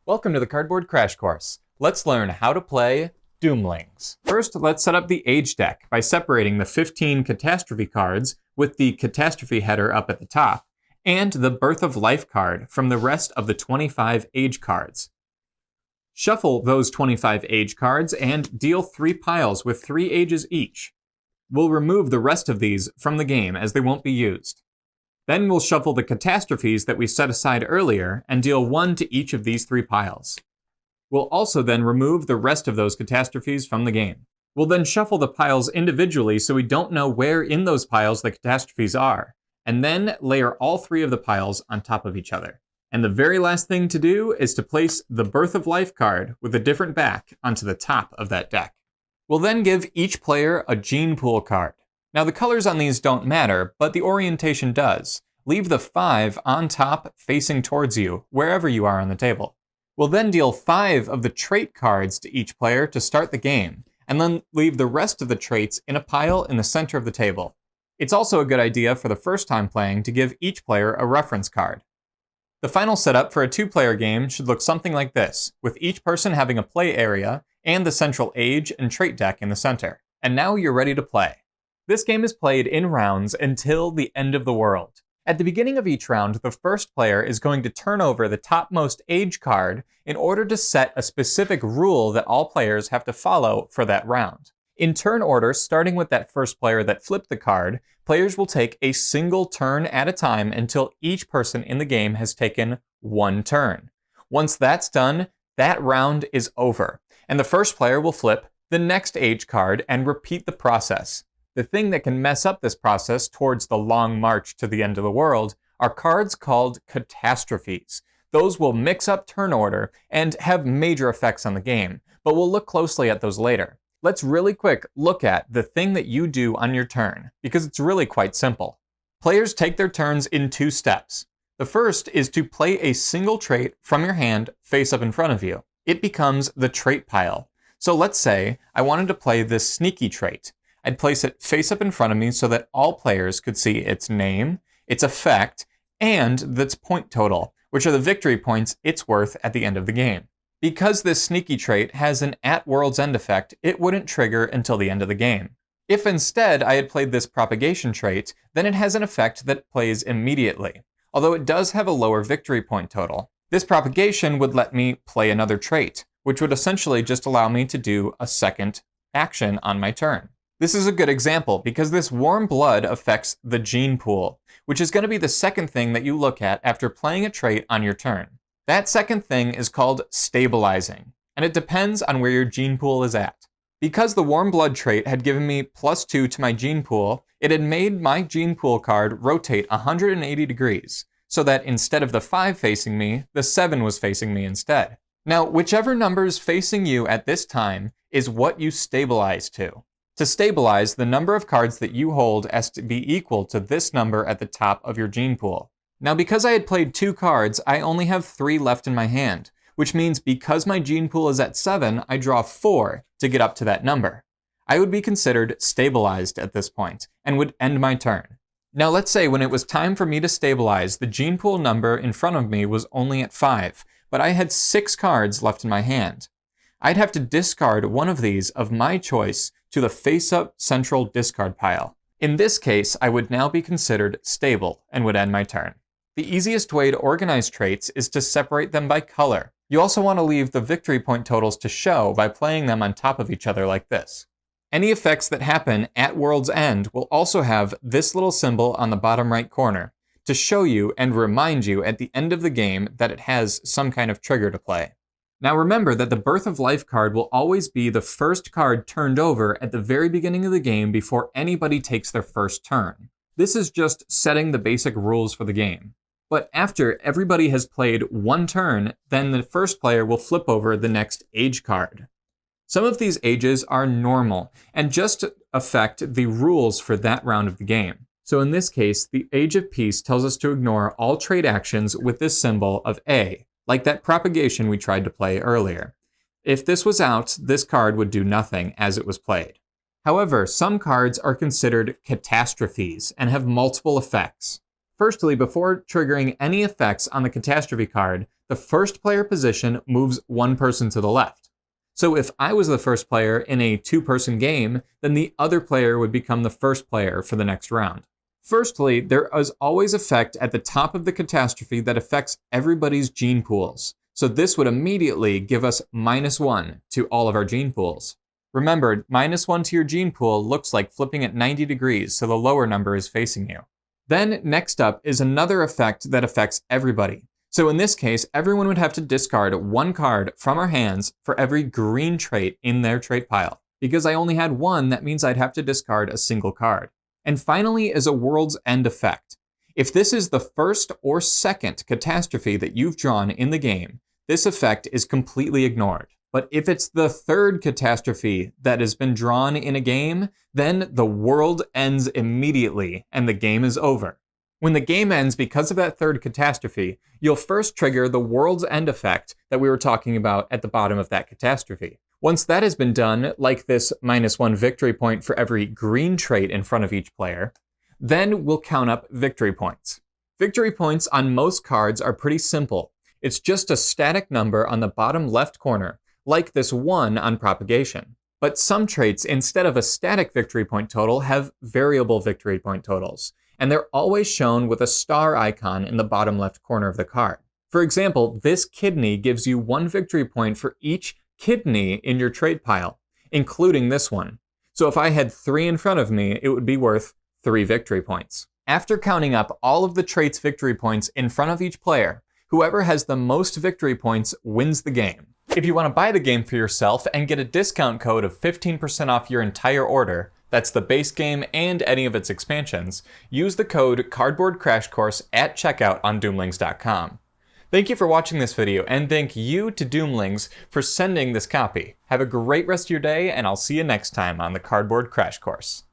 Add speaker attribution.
Speaker 1: Welcome to the Cardboard Crash Course. Let's learn how to play Doomlings. First, let's set up the Age deck by separating the 15 Catastrophe cards with the Catastrophe header up at the top, and the Birth of Life card from the rest of the 25 Age cards. Shuffle those 25 Age cards and deal 3 piles with 3 Ages each. We'll remove the rest of these from the game as they won't be used. Then we'll shuffle the catastrophes that we set aside earlier and deal 1 to each of these 3 piles. We'll also then remove the rest of those catastrophes from the game. We'll then shuffle the piles individually so we don't know where in those piles the catastrophes are, and then layer all 3 of the piles on top of each other. And the very last thing to do is to place the Birth of Life card with a different back onto the top of that deck. We'll then give each player a gene pool card. Now the colors on these don't matter, but the orientation does. Leave the 5 on top facing towards you, wherever you are on the table. We'll then deal 5 of the trait cards to each player to start the game, and then leave the rest of the traits in a pile in the center of the table. It's also a good idea for the first time playing to give each player a reference card. The final setup for a 2-player game should look something like this, with each person having a play area and the central age and trait deck in the center. And now you're ready to play. This game is played in rounds until the end of the world. At the beginning of each round, the first player is going to turn over the topmost age card in order to set a specific rule that all players have to follow for that round. In turn order, starting with that first player that flipped the card, players will take a single turn at a time until each person in the game has taken 1 turn. Once that's done, that round is over, and the first player will flip the next age card and repeat the process. The thing that can mess up this process towards the long march to the end of the world are cards called catastrophes. Those will mix up turn order and have major effects on the game, but we'll look closely at those later. Let's really quick look at the thing that you do on your turn, because it's really quite simple. Players take their turns in 2 steps. The first is to play a single trait from your hand face up in front of you. It becomes the trait pile. So let's say I wanted to play this sneaky trait. I'd place it face up in front of me so that all players could see its name, its effect, and its point total, which are the victory points it's worth at the end of the game. Because this sneaky trait has an at world's end effect, it wouldn't trigger until the end of the game. If instead I had played this propagation trait, then it has an effect that plays immediately, although it does have a lower victory point total. This propagation would let me play another trait, which would essentially just allow me to do a second action on my turn. This is a good example because this warm blood affects the gene pool, which is going to be the second thing that you look at after playing a trait on your turn. That second thing is called stabilizing, and it depends on where your gene pool is at. Because the warm blood trait had given me +2 to my gene pool, it had made my gene pool card rotate 180 degrees, so that instead of the 5 facing me, the 7 was facing me instead. Now, whichever number is facing you at this time is what you stabilize to. To stabilize, the number of cards that you hold has to be equal to this number at the top of your gene pool. Now, because I had played 2 cards, I only have 3 left in my hand, which means because my gene pool is at 7, I draw 4 to get up to that number. I would be considered stabilized at this point, and would end my turn. Now let's say when it was time for me to stabilize, the gene pool number in front of me was only at 5, but I had 6 cards left in my hand. I'd have to discard one of these of my choice to the face-up central discard pile. In this case, I would now be considered stable and would end my turn. The easiest way to organize traits is to separate them by color. You also want to leave the victory point totals to show by playing them on top of each other like this. Any effects that happen at world's end will also have this little symbol on the bottom right corner to show you and remind you at the end of the game that it has some kind of trigger to play. Now remember that the Birth of Life card will always be the first card turned over at the very beginning of the game before anybody takes their first turn. This is just setting the basic rules for the game. But after everybody has played 1 turn, then the first player will flip over the next age card. Some of these ages are normal and just affect the rules for that round of the game. So in this case, the Age of Peace tells us to ignore all trade actions with this symbol of A, like that propagation we tried to play earlier. If this was out, this card would do nothing as it was played. However, some cards are considered catastrophes and have multiple effects. Firstly, before triggering any effects on the catastrophe card, the first player position moves one person to the left. So if I was the first player in a two-person game, then the other player would become the first player for the next round. Firstly, there is always effect at the top of the catastrophe that affects everybody's gene pools. So this would immediately give us -1 to all of our gene pools. Remember, -1 to your gene pool looks like flipping it 90 degrees, so the lower number is facing you. Then next up is another effect that affects everybody. So in this case, everyone would have to discard one card from our hands for every green trait in their trait pile. Because I only had one, that means I'd have to discard a single card. And finally is a World's End effect. If this is the first or second catastrophe that you've drawn in the game, this effect is completely ignored. But if it's the third catastrophe that has been drawn in a game, then the world ends immediately and the game is over. When the game ends because of that third catastrophe, you'll first trigger the World's End effect that we were talking about at the bottom of that catastrophe. Once that has been done, like this -1 victory point for every green trait in front of each player, then we'll count up victory points. Victory points on most cards are pretty simple. It's just a static number on the bottom left corner, like this 1 on propagation. But some traits, instead of a static victory point total, have variable victory point totals, and they're always shown with a star icon in the bottom left corner of the card. For example, this kidney gives you 1 victory point for each kidney in your trait pile, including this one. So if I had 3 in front of me, it would be worth 3 victory points. After counting up all of the traits' victory points in front of each player, whoever has the most victory points wins the game. If you want to buy the game for yourself and get a discount code of 15% off your entire order, that's the base game and any of its expansions, use the code CardboardCrashCourse at checkout on Doomlings.com. Thank you for watching this video, and thank you to Doomlings for sending this copy. Have a great rest of your day, and I'll see you next time on the Cardboard Crash Course.